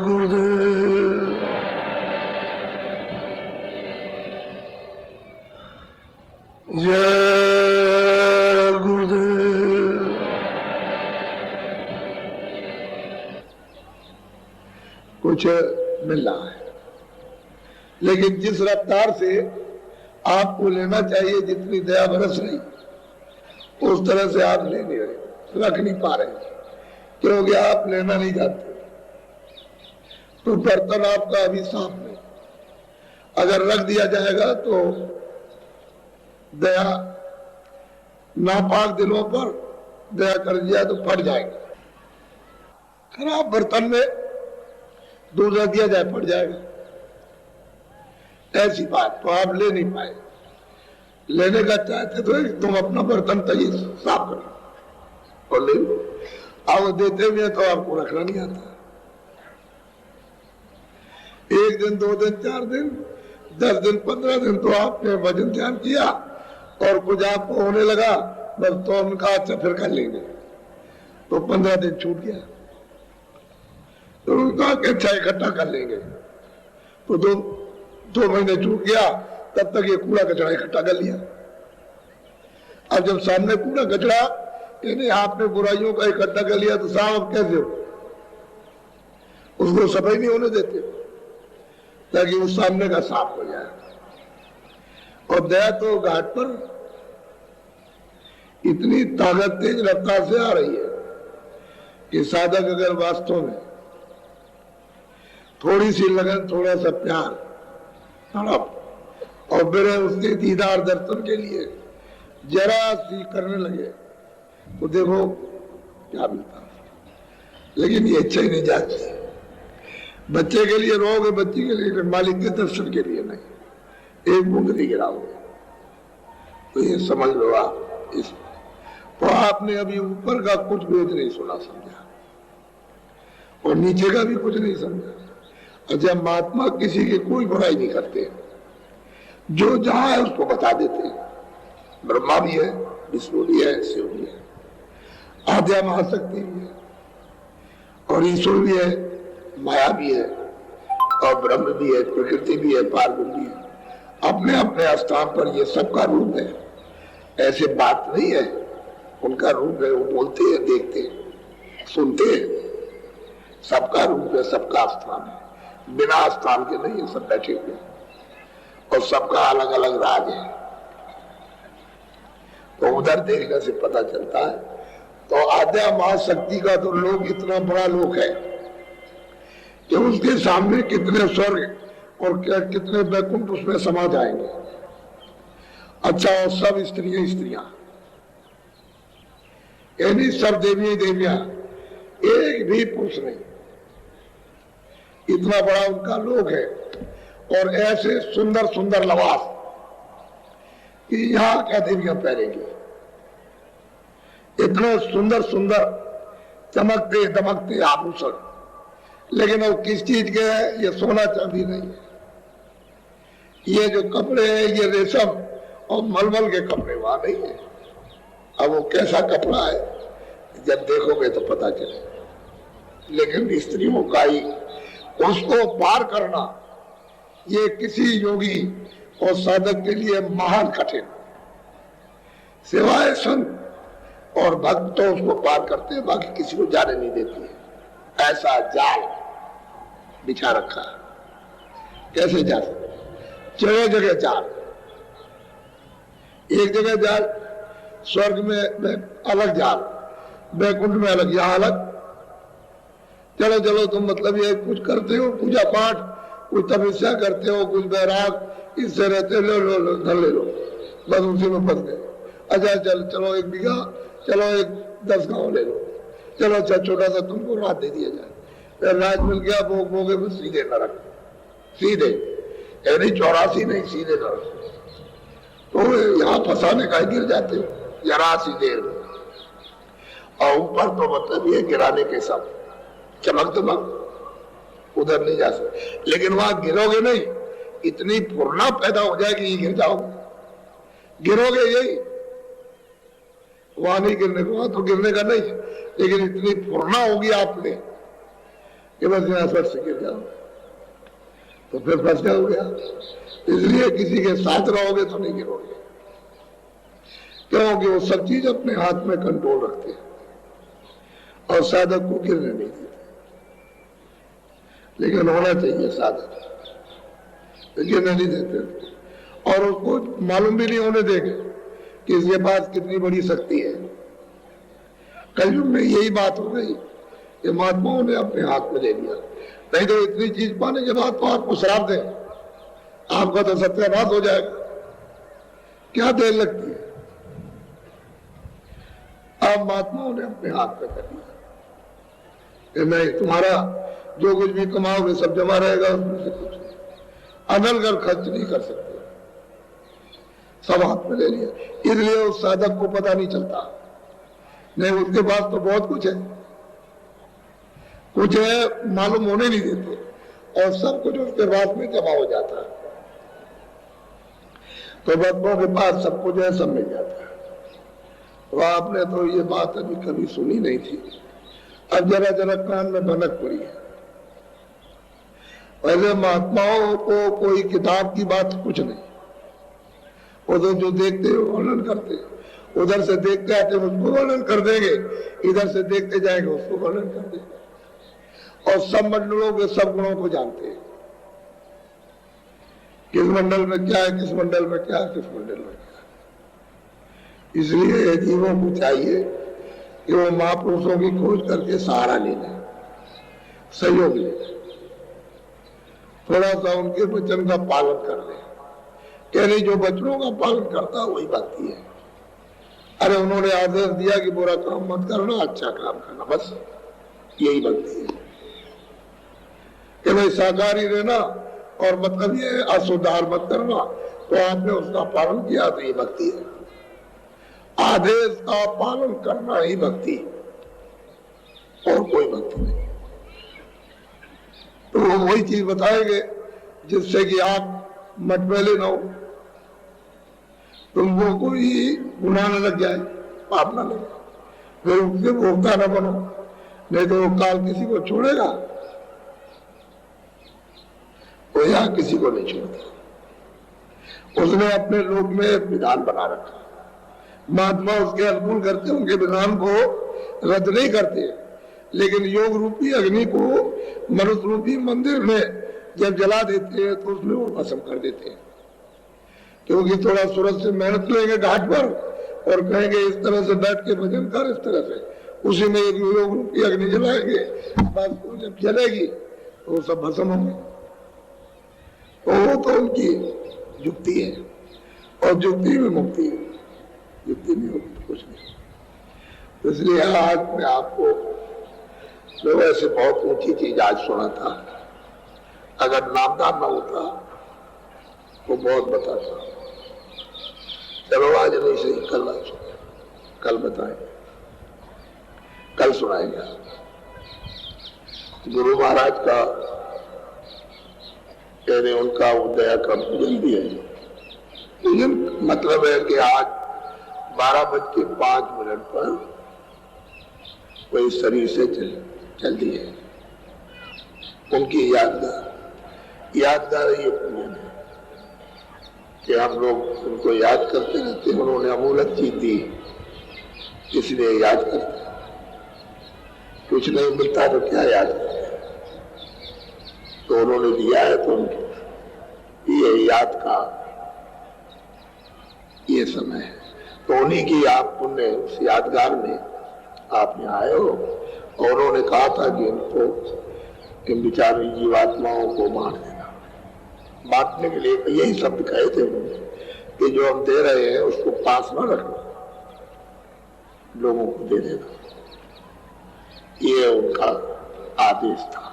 गुरुदेव। जय गुरुदेव। कुछ मिल रहा है, लेकिन जिस रफ्तार से आपको लेना चाहिए, जितनी दया बरस रही उस तरह से आप ले नहीं रहे, रख नहीं पा रहे, क्योंकि आप लेना नहीं चाहते। तो बर्तन आपका अभी साफ नहीं, अगर रख दिया जाएगा तो दया नापाक दिलों पर दया कर दिया तो फट जाएगा। खराब बर्तन में दूध रख दिया जाए फट जाएगा, ऐसी बात। तो आप ले नहीं पाए, लेने का चाहते तो तुम अपना बर्तन तय साफ करो और ले लो। अब देते हुए तो आपको रखना नहीं आता। 1 दिन 2 दिन 4 दिन 10 दिन 15 दिन तो आपने वजन ध्यान किया और कुछ आपको होने लगा, बस तो उनका अच्छा फिर कर लेंगे, तो 15 दिन छूट गया। तो उनका अच्छा इकट्ठा कर लेंगे, तो 2 महीने छूट गया, तब तक ये कूड़ा कचरा इकट्ठा कर लिया। अब जब सामने कूड़ा कचरा यानी आपने बुराइयों का इकट्ठा कर लिया, तो साहब कैसे हो, उसको सफाई नहीं होने देते ताकि वो सामने का साफ हो जाए। और दया तो घाट पर इतनी ताकत तेज रफ्तार से आ रही है कि साधक अगर वास्तव में थोड़ी सी लगन, थोड़ा सा प्यार, तड़प और फिर उसके दीदार दर्शन के लिए जरा सी करने लगे तो देखो क्या मिलता है। लेकिन ये इच्छा ही नहीं जाती। बच्चे के लिए रोगे, बच्ची के लिए, मालिक के दर्शन के लिए नहीं, एक बूंद नहीं गिराओगे। तो ये समझ लो आप इस, तो आपने अभी ऊपर का कुछ भेद नहीं सुना समझा और नीचे का भी कुछ नहीं समझा। अच्छा, महात्मा किसी की कोई बुराई नहीं करते, जो जहां है उसको बता देते हैं। ब्रह्मा भी है, विष्णु भी है, शिव भी है, आद्या महाशक्ति भी है और ईश्वर भी है, माया भी है और ब्रह्म भी है, प्रकृति भी है, पार्वती भी है। अपने अपने स्थान पर ये सबका रूप है, ऐसे बात नहीं है। उनका रूप है, वो बोलते हैं, देखते हैं, सुनते हैं, सबका रूप है, सबका स्थान है, बिना स्थान के नहीं है, सब बैठे हुए और सबका अलग अलग राज है। तो उधर देखने से पता चलता है। तो आद्या महाशक्ति का तो लोक इतना बड़ा लोक है कि उसके सामने कितने स्वर्ग और क्या कितने वैकुंठ उसमें समा जाएंगे। अच्छा, और सब स्त्रियां स्त्रियां, यानी सब देवी देवियां, एक भी पुरुष नहीं। इतना बड़ा उनका लोक है और ऐसे सुंदर सुंदर लबास कि यहाँ क्या देवियां पहनेंगी। इतने सुंदर सुंदर चमकते दमकते आभूषण, लेकिन अब किस चीज के है, ये सोना चांदी नहीं है। ये जो कपड़े हैं ये रेशम और मलमल के कपड़े वहां नहीं है। अब वो कैसा कपड़ा है जब देखोगे तो पता चले। लेकिन स्त्रियों का ही उसको पार करना ये किसी योगी और साधक के लिए महान कठिन, सिवाय संत और भक्त तो उसको पार करते हैं, बाकी किसी को जाने नहीं देती है। ऐसा जाल बिछा रखा, कैसे जा सकते, जगह जगह जाल। एक जगह जाल, स्वर्ग में अलग जाल, वैकुंठ में अलग, यहां अलग। चलो चलो तुम मतलब ये कुछ करते हो, पूजा पाठ, कुछ तपस्या करते हो, कुछ बैराग इससे रहते, लो लो लो धर ले लो, बस उसी में फंस गए। अच्छा चलो 1 बीघा, चलो 10 गांव ले लो, चलो अच्छा छोटा सा तुमको राज दे दिया जाए, फिर राज मिल गया, भोग भोगे में सीधे नरक, सीधे, यानी 84 नहीं, सीधे नरक। तो यहाँ फंसाने का गिर जाते हो जरा सी देर में। और ऊपर तो मतलब ये गिराने के सब चमक दमक, उधर नहीं जा सकते। लेकिन वहां गिरोगे नहीं, इतनी पूर्णा पैदा हो जाएगी ये गिर जाओगे, गिरोगे यही, वहां नहीं गिरने को, वहां तो गिरने का नहीं, लेकिन इतनी पूर्णा होगी आप में कि बस यहाँ फट से गिर जाओ, तो फिर फंस जाओगे आप। इसलिए किसी के साथ रहोगे तो नहीं गिरोगे, क्योंकि वो सब चीज अपने हाथ में कंट्रोल रखते हैं और साधक को गिरने नहीं देते। लेकिन होना चाहिए साधक, गिरने नहीं देते और उसको मालूम भी नहीं होने देंगे कि इसके पास कितनी बड़ी शक्ति है। कलयुग में यही बात हो गई कि महात्माओं ने अपने हाथ में ले लिया, नहीं तो इतनी चीज पाने के बाद तो आपको श्राप दें, आपका तो सत्यानाश हो जाएगा। क्या देर लगती है, आप महात्माओं ने अपने हाथ में कर लिया कि नहीं, तुम्हारा जो कुछ भी कमाओगे सब जमा रहेगा, उसमें से कुछ अनल कर खर्च नहीं कर सकते, सब हाथ में ले लिया। इसलिए उस साधक को पता नहीं चलता, नहीं उसके पास तो बहुत कुछ है मालूम होने नहीं देते और सब कुछ उसके पास में जमा हो जाता है। तो भक्तों के पास सब कुछ है, सब मिल जाता है। तो आपने तो ये बात अभी कभी सुनी नहीं थी, अब जरा जरा कान में भनक पड़ी है। पहले महात्माओं को कोई किताब की बात कुछ नहीं, वो तो जो देखते हैं वर्णन करते, उधर से देखते आते उसको वर्णन कर देंगे, इधर से देखते जाएंगे उसको वर्णन कर देंगे, और सब मंडलों के सब गुणों को जानते हैं, किस मंडल में क्या है, किस मंडल में क्या है, किस मंडल में क्या है। इसलिए जीवों को चाहिए कि वो महापुरुषों की खोज करके सहारा ले लें, सहयोग ले लें, थोड़ा सा उनके वचन का पालन कर ले। कह रही जो वचनों का पालन करता है वही भक्ति है। अरे उन्होंने आदेश दिया कि बुरा काम मत करना, अच्छा काम करना, बस यही भक्ति है कि भाई शाकाहारी रहना और मतलब ये अशुद्धार मत करना, तो आपने उसका पालन किया तो ये भक्ति है। आदेश का पालन करना ही भक्ति, और कोई भक्ति नहीं। तो वो वही चीज बताएंगे जिससे कि आप मटमैले ना हो, तुमको कोई गुनाह न लग जाए, पाप न लगे, फिर उसके भोगता न बनो, नहीं तो वो काल किसी को छोड़ेगा, वो यहाँ किसी को नहीं छोड़ता। उसने अपने लोक में विधान बना रखा, महात्मा उसके अनुकूल करते, उनके विधान को रद्द नहीं करते, लेकिन योग रूपी अग्नि को मनुष्य रूपी मंदिर में जब जला देते हैं तो उसमें वो भस्म कर देते हैं, क्योंकि थोड़ा सूरज से मेहनत लेंगे घाट पर और कहेंगे इस तरह से बैठ के भजन कर, इस तरह से उसी में एक योग रूपी अग्नि जलाएंगे, बस वो जब जलेगी तो वो सब भस्म होंगे। तो वो तो उनकी युक्ति है, और युक्ति में मुक्ति है, युक्ति नहीं होती तो कुछ नहीं। तो इसलिए आज मैं आपको तो वैसे बहुत ऊंची चीज आज सुना था, अगर नामदान न होता तो बहुत बताता। चलो आज नहीं सही, कल बताएंगे, कल सुनाएंगे। गुरु महाराज का यानी उनका उदय कब जल्दी है, लेकिन मतलब है कि आज 12:05 पर कोई शरीर से चल दी है। उनकी यादगार ये पुण्य है कि हम लोग उनको याद करते रहते हैं। उन्होंने अमूल्य चीज दी, इसलिए याद करते हैं। कुछ नहीं मिलता तो क्या याद करते हैं, तो उन्होंने दिया है तो ये याद का ये समय है। तो उन्हीं की आप पुण्य उस यादगार में आप यहाँ आए हो, और उन्होंने कहा था कि इनको इन बिचारी जीवात्माओं को बांट देना। बांटने के लिए यही शब्द कहे थे उन्होंने कि जो हम दे रहे हैं उसको पास न रखना, लोगों को दे देना, ये उनका आदेश था।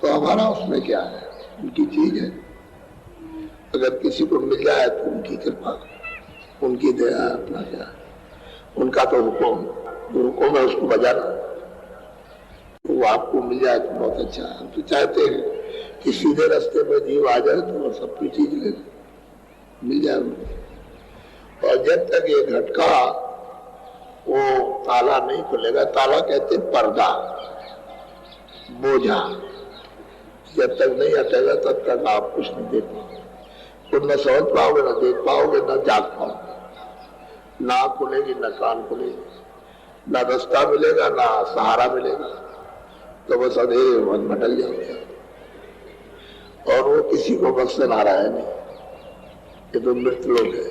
तो हमारा उसमें क्या है, उनकी चीज है, अगर किसी को मिल जाए तो उनकी कृपा, उनकी दया, अपना क्या, उनका तो हुक्म है उसको बजाना, तो वो आपको मिल जाए तो बहुत अच्छा है। हम तो चाहते हैं कि सीधे रास्ते पर जीव आ जाए तो सबकी चीज ले मिल जाए उनको। और जब तक ये घटका वो ताला नहीं खुलेगा, ताला कहते पर्दा, बोझा, जब तक नहीं हटेगा तब तक आप कुछ नहीं दे पाओगे, तुम न समझ पाओगे, न देख पाओगे, न जाग पाओगे, ना खुलेगी न कान खुलेगी, ना रास्ता मिलेगा ना सहारा मिलेगा, तो बस अंधेरे मन भटक जाओगे। और वो किसी को बख्शने आ रहा है नहीं, ये तो मृत लोग है।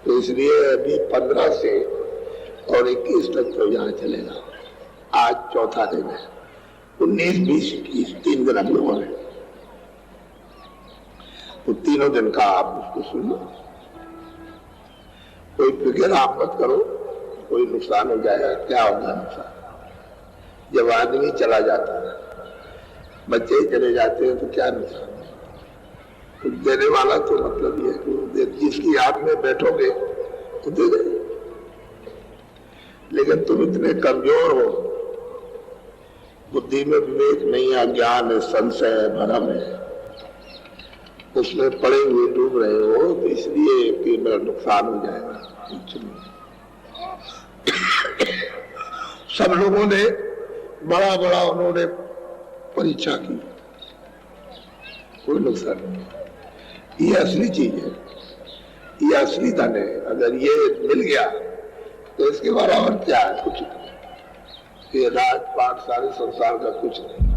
तो इसलिए अभी 15 से और 21 तक तो यहाँ चलेगा। आज चौथा दिन है, 19, 20, 21 3 दिन हम लोगों ने, तो तीनों दिन का आप उसको सुन लो। कोई फिक्र आप मत करो, कोई नुकसान हो जाएगा, क्या होगा नुकसान? जब आदमी चला जाता है, बच्चे चले जाते हैं, तो क्या नुकसान? तो देने वाला तो मतलब ये है कि जिसकी याद में बैठोगे तो दे दे। लेकिन तुम इतने कमजोर हो, बुद्धि में विवेक नहीं है, ज्ञान है, संशय है, भ्रम है, उसमें पड़े हुए डूब रहे हो, तो इसलिए कि मेरा नुकसान हो जाएगा। सब लोगों ने बड़ा बड़ा उन्होंने परीक्षा की, कोई नुकसान नहीं। ये असली चीज है, ये असली धन है। अगर ये मिल गया तो इसके बराबर क्या है? कुछ नहीं। ये राजपाट सारे संसार का कुछ नहीं,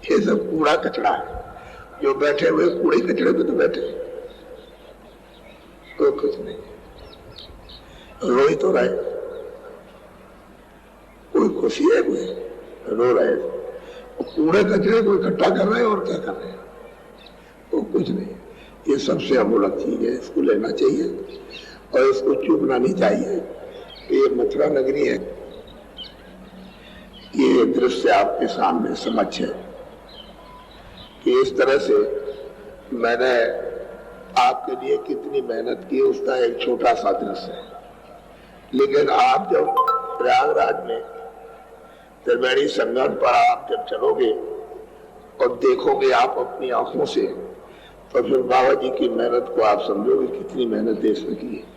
ये सब कूड़ा कचरा है। जो बैठे हुए कूड़े कचरे पे तो बैठे, तो कुछ नहीं। रो ही तो रहे, कोई खुशी है, कोई रो रहे, कूड़े कचरे को इकट्ठा कर रहे हैं और क्या कर रहे हैं, तो कुछ नहीं। ये सबसे अमूल्य चीज है, इसको लेना चाहिए और इसको चूकना नहीं चाहिए। ये मथुरा नगरी है, ये दृश्य आपके सामने समक्ष है कि इस तरह से मैंने आपके लिए कितनी मेहनत की, उसका एक छोटा सा दृश्य है। लेकिन आप जब प्रयागराज में त्रिवेणी संगम पर आप जब चलोगे और देखोगे आप अपनी आंखों से, तो फिर बाबा जी की मेहनत को आप समझोगे कितनी मेहनत देश में की है।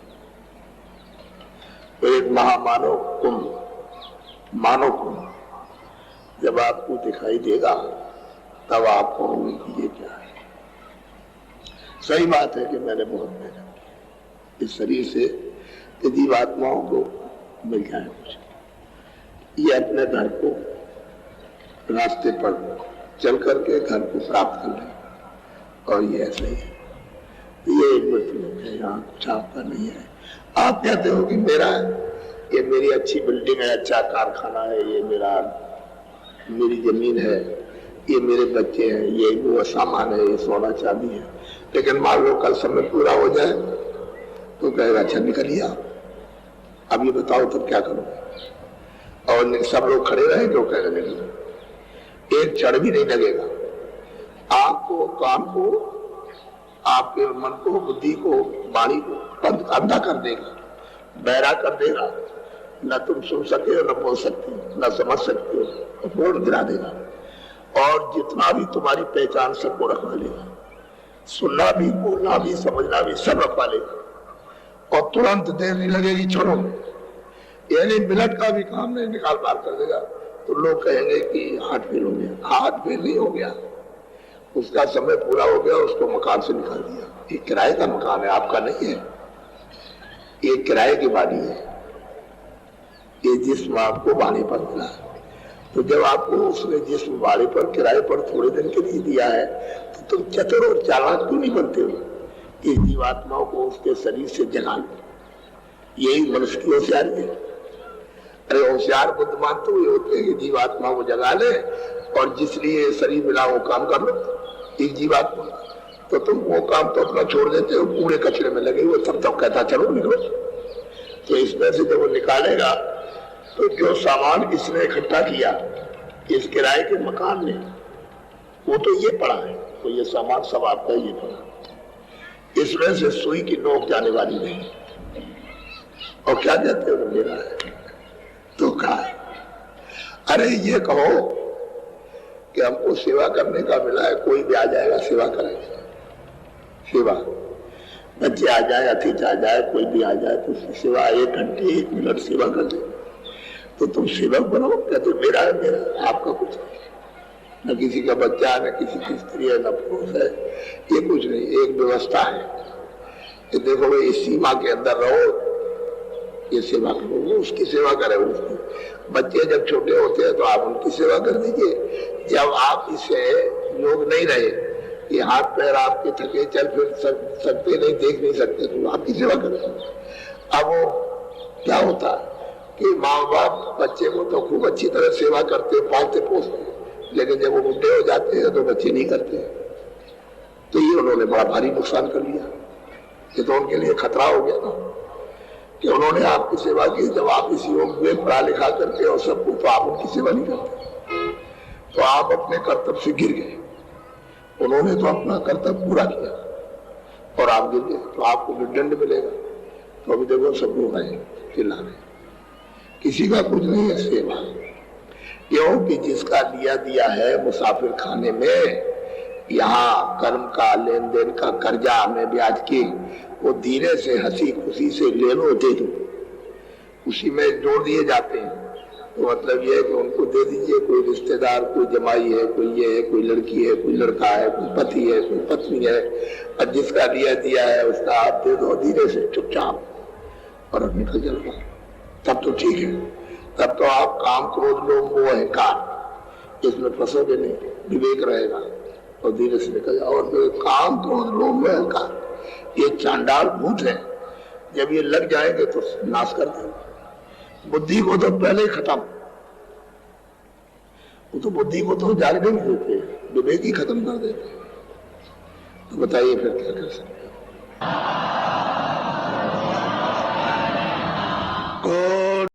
तो एक महामानव कुंभ, मानव कुंभ जब आपको दिखाई देगा तब आप कहोगे कि ये क्या है। सही बात है कि मैंने बहुत मेहनत की इस शरीर से कि जीवात्माओं को मिल जाए कुछ, ये अपने घर को रास्ते पर चल करके घर को प्राप्त कर ले। और ये ऐसा ही है, ये एक मृत्यु है, यहाँ कुछ आपका नहीं है। आप कहते हो कि मेरा, ये मेरी अच्छी बिल्डिंग है, अच्छा कारखाना है, ये मेरी जमीन है, ये मेरे बच्चे हैं, ये वो सामान है, ये सोना चांदी है। लेकिन मान लो कल समय पूरा हो जाए तो कहेगा अच्छा निकलिए, अब ये बताओ तब क्या करोगे? और सब लोग खड़े रहे तो कहेगा नहीं, एक क्षण भी नहीं लगेगा। आपको, कान को, आपके मन को, बुद्धि को, वाणी को अंधा कर देगा, बहरा कर देगा। न तुम सुन सके हो, न बोल सकते हो, न समझ सकते हो, तो बोल गिरा देगा। और जितना भी तुम्हारी पहचान सबको रखवा लेगा, सुनना भी, बोलना भी, समझना भी सब रखवा लेगा। और तुरंत देर नहीं लगेगी, छोड़ो, यानी मिनट का भी काम नहीं, निकाल बार कर देगा। तो लोग कहेंगे कि हार्ट फेल हो गया। हार्ट फेल नहीं हो गया, उसका समय पूरा हो गया, उसको मकान से निकाल दिया। ये किराए का मकान है, आपका नहीं है, ये किराए की बाड़ी है। ये जिस्म आपको बाड़े पर मिला है, तो जब आपको उसने जिस्म बाड़े पर किराए पर थोड़े दिन के लिए दिया है, तो तुम चतुर और चालाक क्यों नहीं बनते हो? इस जीवात्माओं को उसके शरीर से जगा लो, यही मनुष्य की होशियारी है। अरे होशियार बुद्धिमान तो ये होते हैं कि जीवात्मा को जगा ले और जिसलिए शरीर मिला वो काम कर लो। एक जीवात्मा, तो तुम वो काम तो अपना छोड़ देते हो, कूड़े कचरे में लगे हुए, तब तक कहता चलो निकलो। तो इसमें से जब वो निकालेगा तो जो सामान इसने इकट्ठा किया इस किराए के मकान में, वो तो ये पड़ा है, तो ये सामान सब आपका ये पड़ा, इसमें से सुई की नोक जाने वाली नहीं। और क्या कहते हो मेरा है तो कहा, अरे ये कहो कि हमको सेवा करने का मिला है, कोई भी आ जाएगा सेवा करेगा। सेवा, बच्चे आ जाए, अतिथि आ जाए, कोई भी आ जाए तो सेवा 1 घंटे 1 मिनट सेवा कर दे, तो तुम सेवक बनो। कहते मेरा है, मेरा, आपका कुछ न किसी का बच्चा, न किसी की स्त्री है, न पुरुष है, ये कुछ नहीं, एक व्यवस्था है कि देखो भाई इस सीमा के अंदर रहो, ये सेवा करो, वो उसकी सेवा करे। उसकी बच्चे जब छोटे होते हैं तो आप उनकी सेवा कर दीजिए। जब आप इससे योग नहीं रहे, ये हाथ पैर आपके थके, चल फिर सकते नहीं, देख नहीं सकते, तो आपकी सेवा करें। अब वो क्या होता है कि माँ बाप बच्चे को तो खूब अच्छी तरह सेवा करते, पालते पोसते, लेकिन जब वो बुढ़े हो जाते हैं तो बच्चे नहीं करते। तो ये उन्होंने बड़ा भारी नुकसान कर लिया। ये तो उनके लिए खतरा हो गया ना कि उन्होंने आपकी सेवा की, जब आप इस योग में पढ़ा लिखा करके और सब कुछ, तो आप उनकी सेवा नहीं करते, तो आप अपने कर्तव्य से गिर गए। उन्होंने तो अपना कर्तव्य पूरा किया और आप गिर गए, तो आपको भी दंड मिलेगा। तो अभी देखो सब लोग आए चिल्ला रहे, किसी का कुछ नहीं है सेवा, क्योंकि जिसका लिया दिया है मुसाफिर खाने में, यहाँ कर्म का लेन देन का कर्जा में ब्याज की, वो धीरे से हंसी खुशी से ले लो, दे दो, उसी में जोड़ दिए जाते हैं। तो मतलब ये है कि उनको दे दीजिए, कोई रिश्तेदार, कोई जमाई है, कोई ये है, कोई लड़की है, कोई लड़का है, कोई पति है, कोई पत्नी है, और जिसका लिया दिया है उसका आप दे दो धीरे से चुपचाप और निकल जाओ, तब तो ठीक है। तब तो आप काम क्रोध लोभ मोह अहंकार इसमें फंसोगे नहीं, विवेक रहेगा और धीरे से निकल जाओ। और फिर काम क्रोध लोभ मोह अहंकार ये चांडाल भूत है, जब ये लग जाएंगे तो नाश कर देंगे। बुद्धि को तो पहले ही खत्म, वो तो बुद्धि को तो जागने नहीं देते, विवेक ही खत्म कर देते। तो बताइए फिर क्या कर सकते हैं।